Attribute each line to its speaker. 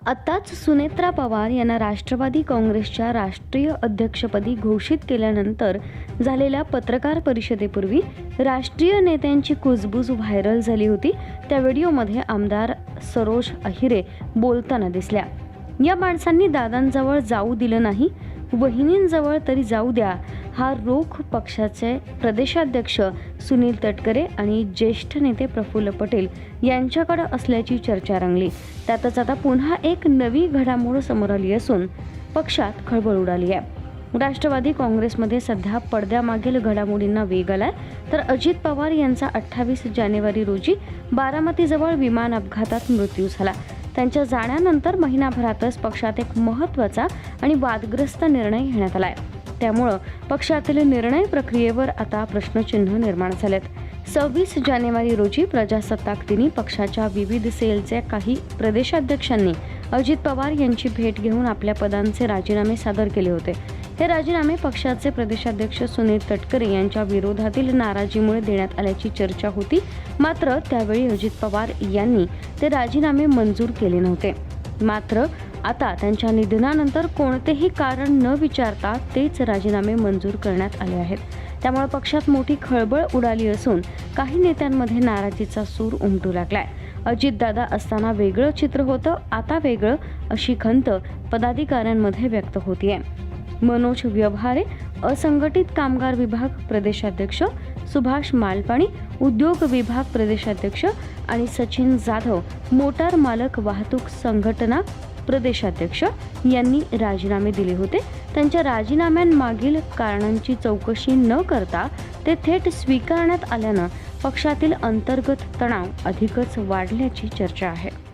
Speaker 1: आताच सुनेत्रा पवार यांना राष्ट्रवादी काँग्रेसच्या राष्ट्रीय अध्यक्षपदी घोषित केल्यानंतर झालेल्या पत्रकार परिषदेपूर्वी राष्ट्रीय नेत्यांची कुजबूज व्हायरल झाली होती। त्या व्हिडिओमध्ये आमदार सरोज अहिरे बोलताना दिसल्या। या माणसांनी दादांजवळ जाऊ दिलं नाही, वहिनींजवळ तरी जाऊ द्या, हा रोख पक्षाचे प्रदेशाध्यक्ष सुनील तटकरे आणि ज्येष्ठ नेते प्रफुल्ल पटेल यांच्याकडे असल्याची चर्चा रंगली। त्यातच आता पुन्हा एक नवी घडामोड समोर आली असून पक्षात खळबळ उडाली आहे। राष्ट्रवादी काँग्रेसमध्ये सध्या पडद्यामागील घडामोडींना वेग आलाय। तर अजित पवार यांचा 28 जानेवारी रोजी बारामतीजवळ विमान अपघातात मृत्यू झाला। त्यांच्या जाण्यानंतर महिनाभरातच पक्षात एक महत्त्वाचा आणि वादग्रस्त निर्णय घेण्यात आलाय। त्यामुळे पक्षातील निर्णय प्रक्रियेवर आता प्रश्नचिन्ह निर्माण झालेत। 26 जानेवारी रोजी प्रजासत्ताक दिनी पक्षाच्या विविध सेलच्या काही प्रदेशाध्यक्षांनी अजित पवार यांची भेट घेऊन आपल्या पदांचे राजीनामे सादर केले होते। हे राजीनामे पक्षाचे प्रदेशाध्यक्ष सुनील तटकरे यांच्या विरोधातील नाराजीमुळे देण्यात आल्याची चर्चा होती। मात्र त्यावेळी अजित पवार यांनी ते राजीनामे मंजूर केले नव्हते। मात्र आता त्यांच्या निधनानंतर कोणतेही कारण न विचारता तेच राजीनामे मंजूर करण्यात आले आहेत। त्यामुळे पक्षात मोठी खळबळ उडाली असून काही नेत्यांमध्ये नाराजीचा सूर उमटू लागलाय। अजितदादा असताना वेगळं चित्र होतं, आता वेगळं, अशी खंत पदाधिकाऱ्यांमध्ये व्यक्त होतीये। मनोज व्यवहारे असंघटित कामगार विभाग प्रदेशाध्यक्ष, सुभाष मालपाणी उद्योग विभाग प्रदेशाध्यक्ष आणि सचिन जाधव मोटार मालक वाहतूक संघटना प्रदेशाध्यक्ष यांनी राजीनामे दिले होते। त्यांच्या राजीनाम्यांमागील कारणांची चौकशी न करता ते थेट स्वीकारण्यात आल्यानं पक्षातील अंतर्गत तणाव अधिकच वाढल्याची चर्चा आहे।